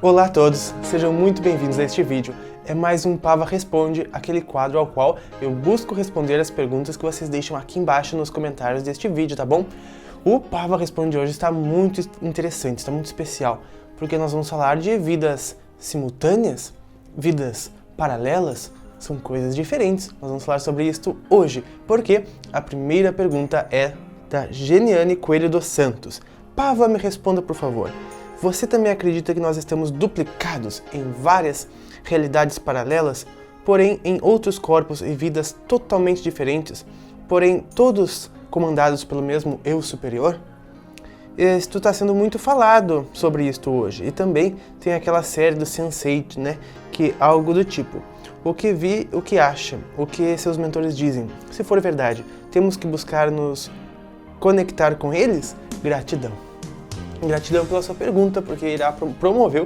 Olá a todos, sejam muito bem-vindos a este vídeo. É mais um Pava Responde, aquele quadro ao qual eu busco responder as perguntas que vocês deixam aqui embaixo nos comentários deste vídeo, tá bom? O Pava Responde hoje está muito interessante, está muito especial, porque nós vamos falar de vidas simultâneas, vidas paralelas, são coisas diferentes. Nós vamos falar sobre isso hoje, porque a primeira pergunta é da Geniane Coelho dos Santos. Pava, me responda por favor. Você também acredita que nós estamos duplicados em várias realidades paralelas, porém em outros corpos e vidas totalmente diferentes, porém todos comandados pelo mesmo eu superior? Isto está sendo muito falado sobre isto hoje, e também tem aquela série do Sense8, né, que é algo do tipo: o que vi, o que acha, o que seus mentores dizem. Se for verdade, temos que buscar nos conectar com eles? Gratidão. Gratidão pela sua pergunta, porque irá promover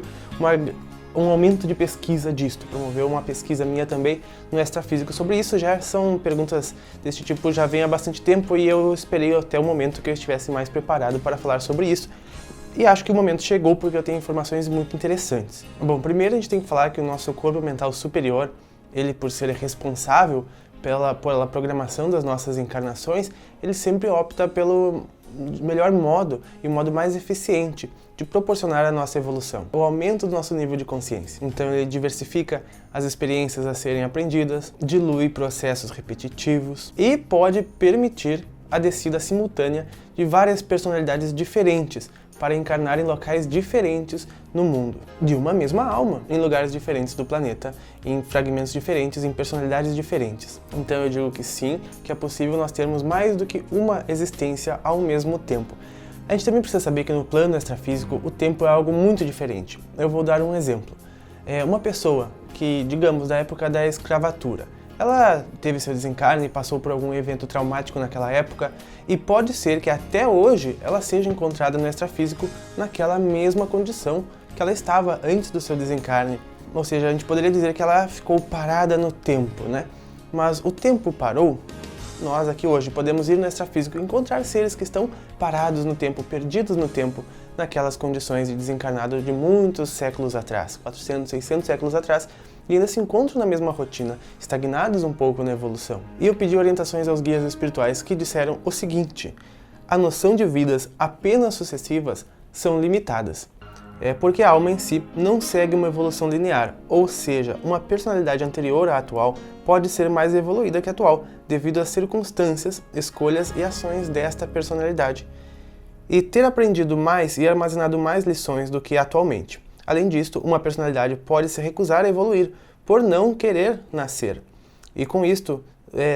um aumento de pesquisa disto, promoveu uma pesquisa minha também no Extrafísico sobre isso. Já são perguntas deste tipo, já vem há bastante tempo e eu esperei até o momento que eu estivesse mais preparado para falar sobre isso. E acho que o momento chegou porque eu tenho informações muito interessantes. Bom, primeiro a gente tem que falar que o nosso corpo mental superior, ele por ser responsável pela programação das nossas encarnações, ele sempre opta pelo melhor modo e o modo mais eficiente de proporcionar a nossa evolução, o aumento do nosso nível de consciência. Então ele diversifica as experiências a serem aprendidas, dilui processos repetitivos e pode permitir a descida simultânea de várias personalidades diferentes para encarnar em locais diferentes no mundo, de uma mesma alma, em lugares diferentes do planeta, em fragmentos diferentes, em personalidades diferentes. Então eu digo que sim, que é possível nós termos mais do que uma existência ao mesmo tempo. A gente também precisa saber que no plano extrafísico o tempo é algo muito diferente. Eu vou dar um exemplo. Uma pessoa que, digamos, da época da escravatura, ela teve seu desencarne e passou por algum evento traumático naquela época, e pode ser que até hoje ela seja encontrada no extrafísico naquela mesma condição que ela estava antes do seu desencarne. Ou seja, a gente poderia dizer que ela ficou parada no tempo, né? Mas o tempo parou. Nós aqui hoje podemos ir no extrafísico e encontrar seres que estão parados no tempo, perdidos no tempo, naquelas condições de desencarnado de muitos séculos atrás, 400, 600 séculos atrás, e ainda se encontram na mesma rotina, estagnados um pouco na evolução. E eu pedi orientações aos guias espirituais que disseram o seguinte: a noção de vidas apenas sucessivas são limitadas. Porque a alma em si não segue uma evolução linear, ou seja, uma personalidade anterior à atual pode ser mais evoluída que a atual, devido às circunstâncias, escolhas e ações desta personalidade, e ter aprendido mais e armazenado mais lições do que atualmente. Além disto, uma personalidade pode se recusar a evoluir por não querer nascer, e com isto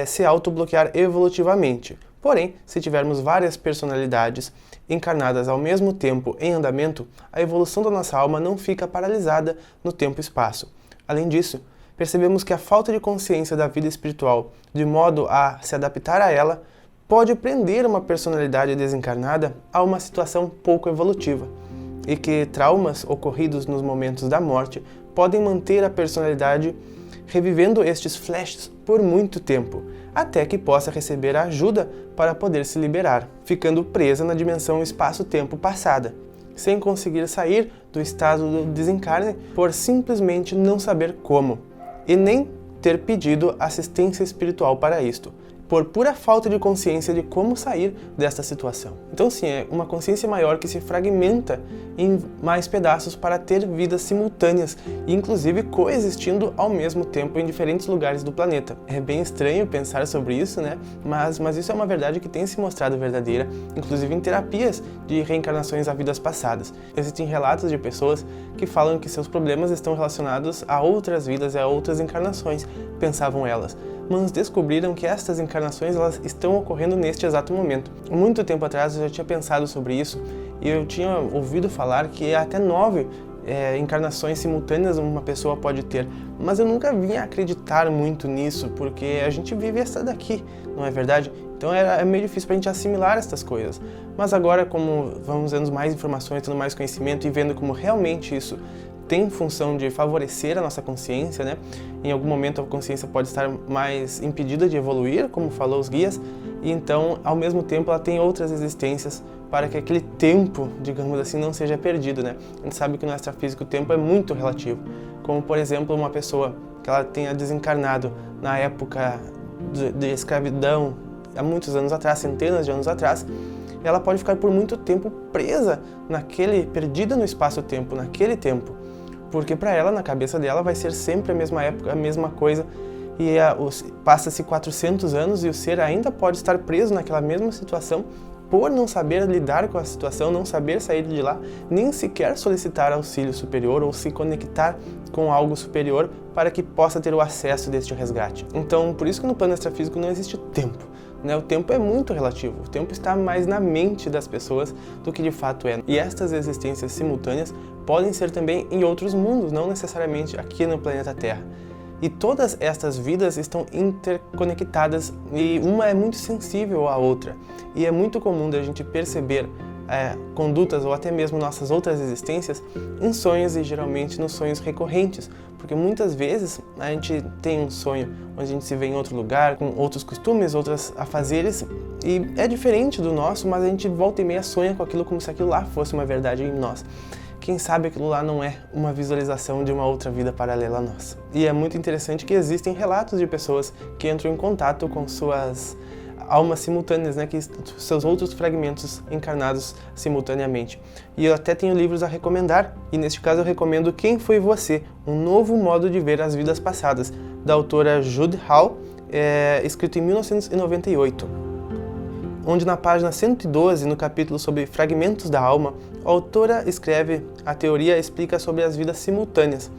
se autobloquear evolutivamente. Porém, se tivermos várias personalidades encarnadas ao mesmo tempo em andamento, a evolução da nossa alma não fica paralisada no tempo e espaço. Além disso, percebemos que a falta de consciência da vida espiritual, de modo a se adaptar a ela, pode prender uma personalidade desencarnada a uma situação pouco evolutiva, e que traumas ocorridos nos momentos da morte podem manter a personalidade revivendo estes flashes por muito tempo, até que possa receber ajuda para poder se liberar, ficando presa na dimensão espaço-tempo passada, sem conseguir sair do estado do desencarne por simplesmente não saber como, e nem ter pedido assistência espiritual para isto, por pura falta de consciência de como sair desta situação. Então sim, é uma consciência maior que se fragmenta em mais pedaços para ter vidas simultâneas, e inclusive coexistindo ao mesmo tempo em diferentes lugares do planeta. É bem estranho pensar sobre isso, né? Mas isso é uma verdade que tem se mostrado verdadeira, inclusive em terapias de reencarnações a vidas passadas. Existem relatos de pessoas que falam que seus problemas estão relacionados a outras vidas e a outras encarnações, pensavam elas, mas descobriram que estas encarnações elas estão ocorrendo neste exato momento. Muito tempo atrás eu já tinha pensado sobre isso e eu tinha ouvido falar que até 9 encarnações simultâneas uma pessoa pode ter, mas eu nunca vinha acreditar muito nisso, porque a gente vive essa daqui, não é verdade? Então é meio difícil pra gente assimilar essas coisas. Mas agora, como vamos vendo mais informações, tendo mais conhecimento e vendo como realmente isso tem função de favorecer a nossa consciência, né? Em algum momento a consciência pode estar mais impedida de evoluir, como falou os guias, e então, ao mesmo tempo, ela tem outras existências para que aquele tempo, digamos assim, não seja perdido, né? A gente sabe que no extrafísico o tempo é muito relativo, como por exemplo uma pessoa que ela tenha desencarnado na época de escravidão, há muitos anos atrás, centenas de anos atrás, ela pode ficar por muito tempo presa perdida no espaço-tempo, naquele tempo, porque para ela, na cabeça dela, vai ser sempre a mesma época, a mesma coisa, e passa-se 400 anos e o ser ainda pode estar preso naquela mesma situação por não saber lidar com a situação, não saber sair de lá, nem sequer solicitar auxílio superior ou se conectar com algo superior para que possa ter o acesso deste resgate. Então, por isso que no plano extrafísico não existe tempo, né? O tempo é muito relativo, o tempo está mais na mente das pessoas do que de fato é. E estas existências simultâneas podem ser também em outros mundos, não necessariamente aqui no planeta Terra. E todas estas vidas estão interconectadas e uma é muito sensível à outra. E é muito comum da gente perceber condutas ou até mesmo nossas outras existências em sonhos e geralmente nos sonhos recorrentes. Porque muitas vezes a gente tem um sonho onde a gente se vê em outro lugar, com outros costumes, outros afazeres, e é diferente do nosso, mas a gente volta e meia sonha com aquilo como se aquilo lá fosse uma verdade em nós. Quem sabe aquilo lá não é uma visualização de uma outra vida paralela à nossa. E é muito interessante que existem relatos de pessoas que entram em contato com suas almas simultâneas, né, seus outros fragmentos encarnados simultaneamente. E eu até tenho livros a recomendar, e neste caso eu recomendo Quem Foi Você? Um Novo Modo de Ver as Vidas Passadas, da autora Jude Hall, escrito em 1998. Onde na página 112, no capítulo sobre fragmentos da alma, a autora escreve: a teoria explica sobre as vidas simultâneas.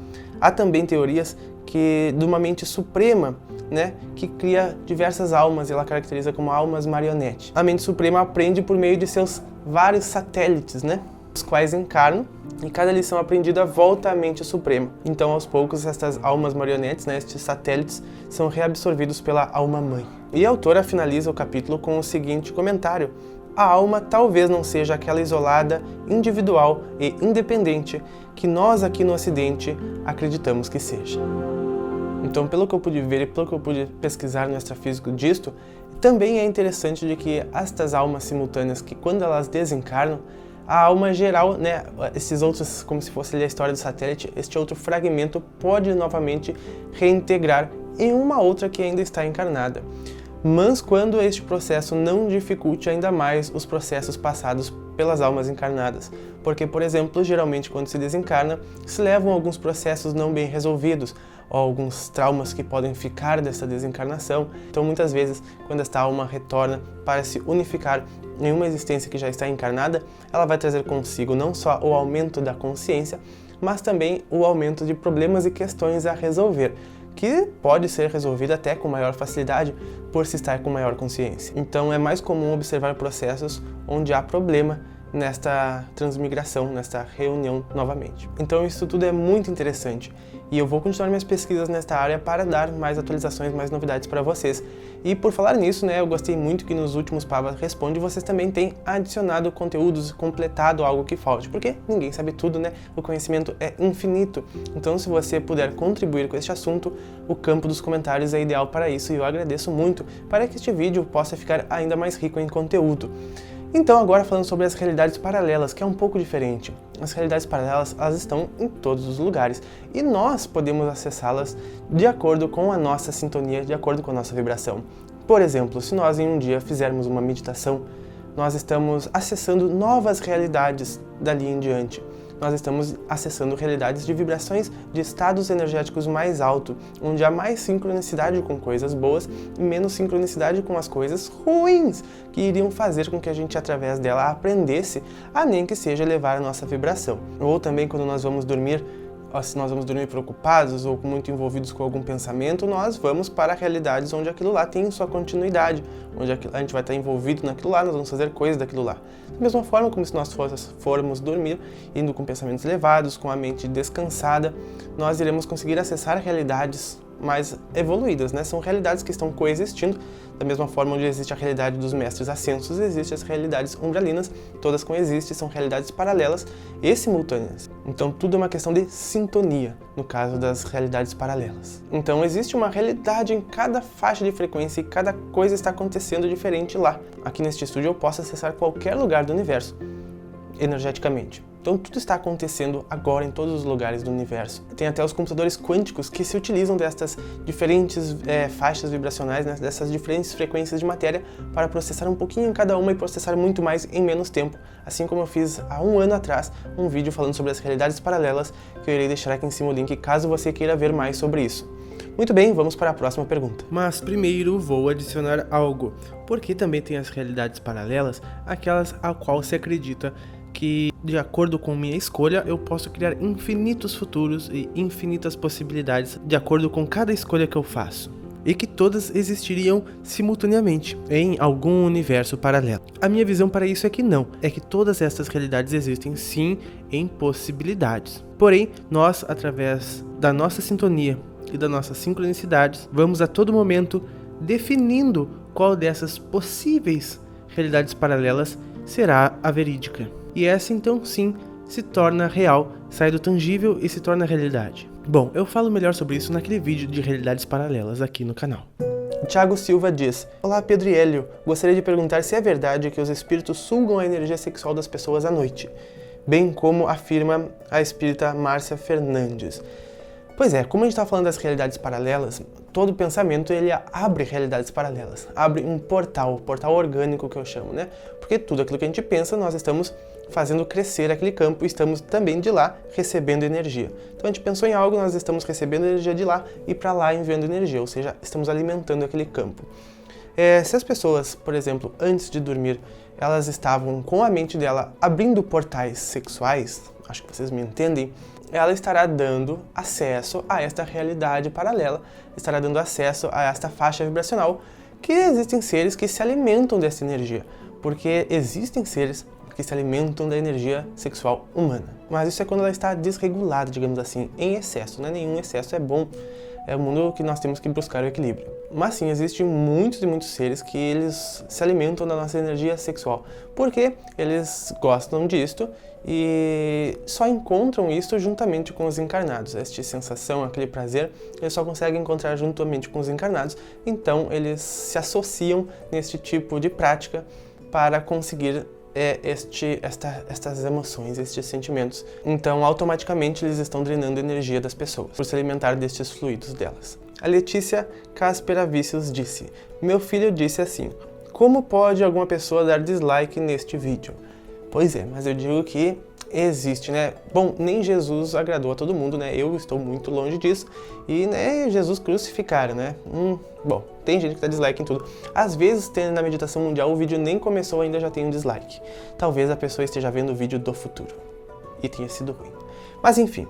Há também teorias de uma mente suprema, né, que cria diversas almas e ela caracteriza como almas marionete. A mente suprema aprende por meio de seus vários satélites, né, os quais encarnam, e cada lição aprendida volta à mente suprema. Então, aos poucos, estas almas marionetes, né, estes satélites, são reabsorvidos pela alma-mãe. E a autora finaliza o capítulo com o seguinte comentário: a alma talvez não seja aquela isolada, individual e independente que nós aqui no Ocidente acreditamos que seja. Então, pelo que eu pude ver e pelo que eu pude pesquisar no extrafísico disto, também é interessante de que estas almas simultâneas, que quando elas desencarnam, a alma geral, né, esses outros, como se fosse ali a história do satélite, este outro fragmento pode novamente reintegrar em uma outra que ainda está encarnada. Mas quando este processo não dificulte ainda mais os processos passados pelas almas encarnadas. Porque, por exemplo, geralmente quando se desencarna, se levam alguns processos não bem resolvidos, ou alguns traumas que podem ficar dessa desencarnação. Então, muitas vezes, quando esta alma retorna para se unificar em uma existência que já está encarnada, ela vai trazer consigo não só o aumento da consciência, mas também o aumento de problemas e questões a resolver, que pode ser resolvido até com maior facilidade por se estar com maior consciência. Então é mais comum observar processos onde há problema nesta transmigração, nesta reunião novamente. Então isso tudo é muito interessante e eu vou continuar minhas pesquisas nesta área para dar mais atualizações, mais novidades para vocês. E por falar nisso, né, eu gostei muito que nos últimos Pava Responde vocês também têm adicionado conteúdos, completado algo que falte, porque ninguém sabe tudo, né? O conhecimento é infinito. Então se você puder contribuir com este assunto, o campo dos comentários é ideal para isso e eu agradeço muito para que este vídeo possa ficar ainda mais rico em conteúdo. Então agora falando sobre as realidades paralelas, que é um pouco diferente. As realidades paralelas, elas estão em todos os lugares e nós podemos acessá-las de acordo com a nossa sintonia, de acordo com a nossa vibração. Por exemplo, se nós em um dia fizermos uma meditação, nós estamos acessando novas realidades dali em diante. Nós estamos acessando realidades de vibrações de estados energéticos mais altos, onde há mais sincronicidade com coisas boas e menos sincronicidade com as coisas ruins, que iriam fazer com que a gente, através dela, aprendesse a nem que seja elevar a nossa vibração. Ou também quando nós vamos dormir, se nós vamos dormir preocupados ou muito envolvidos com algum pensamento, nós vamos para realidades onde aquilo lá tem sua continuidade, onde a gente vai estar envolvido naquilo lá, nós vamos fazer coisas daquilo lá. Da mesma forma como se nós formos dormir, indo com pensamentos elevados, com a mente descansada, nós iremos conseguir acessar realidades mais evoluídas, né? São realidades que estão coexistindo, da mesma forma onde existe a realidade dos mestres ascensos, existem as realidades umbralinas, todas coexistem, são realidades paralelas e simultâneas. Então tudo é uma questão de sintonia, no caso das realidades paralelas. Então existe uma realidade em cada faixa de frequência e cada coisa está acontecendo diferente lá. Aqui neste estúdio eu posso acessar qualquer lugar do universo, energeticamente. Então tudo está acontecendo agora em todos os lugares do universo. Tem até os computadores quânticos que se utilizam destas diferentes faixas vibracionais, né, dessas diferentes frequências de matéria para processar um pouquinho em cada uma e processar muito mais em menos tempo. Assim como eu fiz há um ano atrás um vídeo falando sobre as realidades paralelas, que eu irei deixar aqui em cima o link caso você queira ver mais sobre isso. Muito bem, vamos para a próxima pergunta. Mas primeiro vou adicionar algo, porque também tem as realidades paralelas, aquelas a qual se acredita que, de acordo com minha escolha, eu posso criar infinitos futuros e infinitas possibilidades de acordo com cada escolha que eu faço, e que todas existiriam simultaneamente em algum universo paralelo. A minha visão para isso é que não, é que todas essas realidades existem sim em possibilidades. Porém, nós, através da nossa sintonia e das nossas sincronicidades, vamos a todo momento definindo qual dessas possíveis realidades paralelas será a verídica. E essa então sim se torna real, sai do tangível e se torna realidade. Bom, eu falo melhor sobre isso naquele vídeo de realidades paralelas aqui no canal. Thiago Silva diz: Olá Pedro e Hélio, gostaria de perguntar se é verdade que os espíritos sugam a energia sexual das pessoas à noite, bem como afirma a espírita Márcia Fernandes. Pois é, como a gente está falando das realidades paralelas, todo pensamento ele abre realidades paralelas, abre um portal orgânico que eu chamo, né? Porque tudo aquilo que a gente pensa, nós estamos fazendo crescer aquele campo e estamos também de lá recebendo energia. Então a gente pensou em algo, nós estamos recebendo energia de lá e para lá enviando energia, ou seja, estamos alimentando aquele campo. Se as pessoas, por exemplo, antes de dormir, elas estavam com a mente dela abrindo portais sexuais, acho que vocês me entendem, ela estará dando acesso a esta realidade paralela, estará dando acesso a esta faixa vibracional, que existem seres que se alimentam dessa energia, porque existem seres que se alimentam da energia sexual humana. Mas isso é quando ela está desregulada, digamos assim, em excesso, né? Nenhum excesso é bom, é o mundo que nós temos que buscar o equilíbrio. Mas sim, existem muitos e muitos seres que eles se alimentam da nossa energia sexual, porque eles gostam disto e só encontram isso juntamente com os encarnados. Esta sensação, aquele prazer, eles só conseguem encontrar juntamente com os encarnados, então eles se associam neste tipo de prática para conseguir estas emoções, estes sentimentos. Então, automaticamente, eles estão drenando a energia das pessoas, por se alimentar destes fluidos delas. A Letícia Casperavicius disse: Meu filho disse assim, como pode alguma pessoa dar dislike neste vídeo? Pois é, mas eu digo que existe, né? Bom, nem Jesus agradou a todo mundo, né? Eu estou muito longe disso. E, né, Jesus crucificaram, né? Bom, tem gente que dá dislike em tudo. Às vezes, na meditação mundial, o vídeo nem começou ainda, já tem um dislike. Talvez a pessoa esteja vendo o vídeo do futuro e tenha sido ruim. Mas, enfim.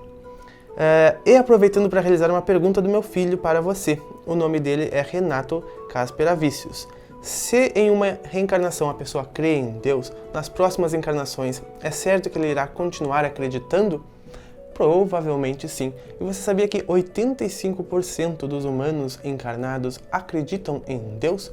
E aproveitando para realizar uma pergunta do meu filho para você. O nome dele é Renato Casperavicius. Se em uma reencarnação a pessoa crê em Deus, nas próximas encarnações, é certo que ele irá continuar acreditando? Provavelmente sim. E você sabia que 85% dos humanos encarnados acreditam em Deus?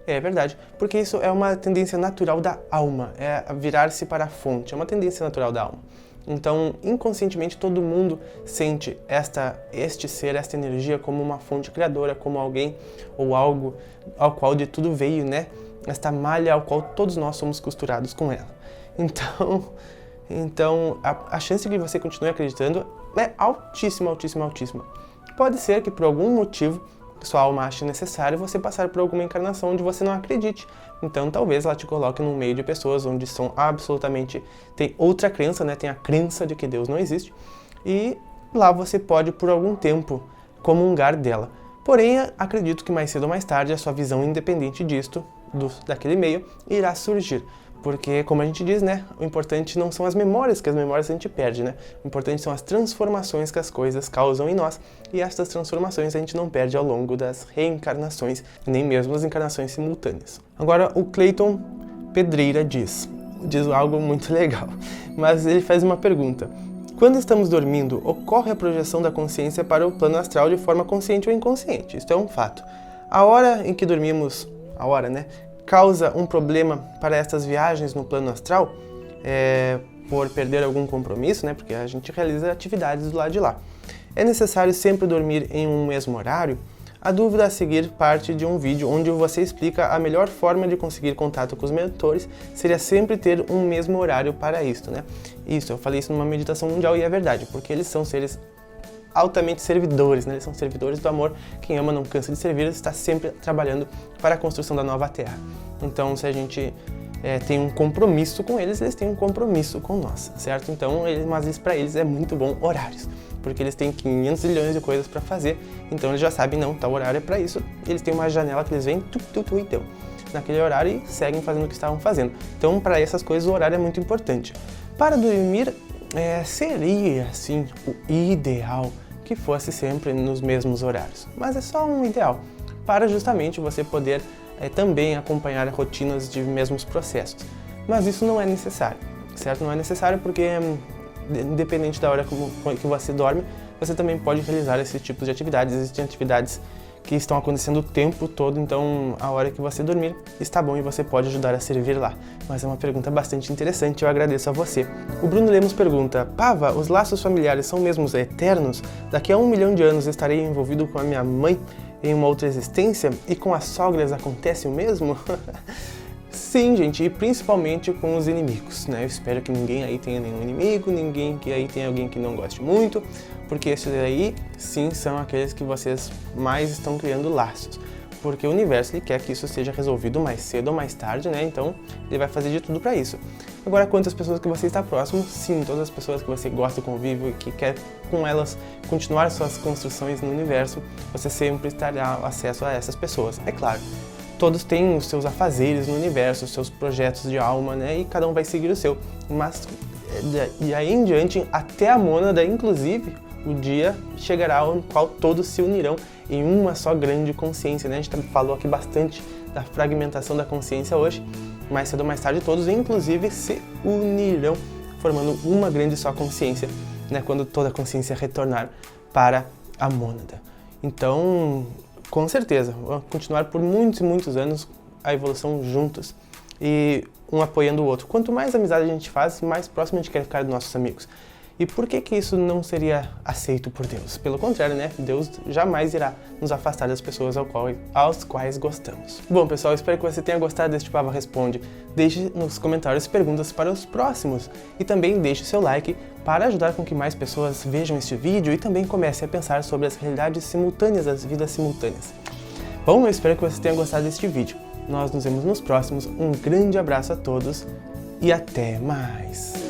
É verdade, porque isso é uma tendência natural da alma, é virar-se para a fonte, é uma tendência natural da alma. Então, inconscientemente, todo mundo sente este ser, esta energia como uma fonte criadora, como alguém ou algo ao qual de tudo veio, né? Esta malha ao qual todos nós somos costurados com ela. Então a chance de que você continue acreditando é altíssima, altíssima, altíssima. Pode ser que por algum motivo sua alma ache necessário você passar por alguma encarnação onde você não acredite. Então talvez ela te coloque no meio de pessoas onde são absolutamente... tem outra crença, né? Tem a crença de que Deus não existe. E lá você pode por algum tempo comungar dela. Porém, acredito que mais cedo ou mais tarde a sua visão independente disto, daquele meio, irá surgir. Porque, como a gente diz, né, o importante não são as memórias, que as memórias a gente perde, né? O importante são as transformações que as coisas causam em nós, e estas transformações a gente não perde ao longo das reencarnações, nem mesmo as encarnações simultâneas. Agora, o Cleiton Pedreira diz algo muito legal, mas ele faz uma pergunta. Quando estamos dormindo, ocorre a projeção da consciência para o plano astral de forma consciente ou inconsciente, isto é um fato. A hora em que dormimos, causa um problema para estas viagens no plano astral? por perder algum compromisso, né, porque a gente realiza atividades do lado de lá. É necessário sempre dormir em um mesmo horário? A dúvida a seguir parte de um vídeo onde você explica a melhor forma de conseguir contato com os mentores seria sempre ter um mesmo horário para isto, né? Isso, eu falei isso numa meditação mundial e é verdade, porque eles são seres altamente servidores, né? Eles são servidores do amor. Quem ama não cansa de servir, está sempre trabalhando para a construção da nova Terra. Então, se a gente tem um compromisso com eles, eles têm um compromisso com nós, certo? Então, mas isso para eles é muito bom horários, porque eles têm 500 milhões de coisas para fazer, então eles já sabem, não, tal horário é para isso, eles têm uma janela que eles vêm, então, naquele horário e seguem fazendo o que estavam fazendo. Então, para essas coisas, o horário é muito importante. Para dormir, seria, assim, o ideal que fosse sempre nos mesmos horários, mas é só um ideal, para justamente você poder também acompanhar rotinas de mesmos processos. Mas isso não é necessário, certo? Não é necessário porque, independente da hora que você dorme, você também pode realizar esse tipo de atividades. Existem atividades que estão acontecendo o tempo todo, então a hora que você dormir está bom e você pode ajudar a servir lá. Mas é uma pergunta bastante interessante, eu agradeço a você. O Bruno Lemos pergunta: Pava, os laços familiares são mesmo eternos? Daqui a 1 milhão de anos estarei envolvido com a minha mãe em uma outra existência e com as sogras acontece o mesmo? Sim, gente, e principalmente com os inimigos, né? Eu espero que ninguém aí tenha nenhum inimigo, ninguém que aí tenha alguém que não goste muito, porque esses aí, sim, são aqueles que vocês mais estão criando laços. Porque o universo ele quer que isso seja resolvido mais cedo ou mais tarde, né? Então, ele vai fazer de tudo para isso. Agora, quantas pessoas que você está próximo, sim, todas as pessoas que você gosta do convívio e que quer com elas continuar suas construções no universo, você sempre terá acesso a essas pessoas, é claro. Todos têm os seus afazeres no universo, os seus projetos de alma, né? E cada um vai seguir o seu. Mas, e aí em diante, até a mônada, inclusive, o dia chegará ao qual todos se unirão em uma só grande consciência, né? A gente falou aqui bastante da fragmentação da consciência hoje. Mais cedo ou mais tarde, todos, inclusive, se unirão, formando uma grande só consciência, né? Quando toda a consciência retornar para a mônada. Então, com certeza, vamos continuar por muitos e muitos anos a evolução juntos e um apoiando o outro. Quanto mais amizade a gente faz, mais próximo a gente quer ficar dos nossos amigos. E por que isso não seria aceito por Deus? Pelo contrário, né? Deus jamais irá nos afastar das pessoas aos quais gostamos. Bom, pessoal, espero que você tenha gostado deste Pava Responde. Deixe nos comentários perguntas para os próximos e também deixe seu like para ajudar com que mais pessoas vejam este vídeo e também comecem a pensar sobre as realidades simultâneas, as vidas simultâneas. Bom, eu espero que você tenha gostado deste vídeo. Nós nos vemos nos próximos. Um grande abraço a todos e até mais!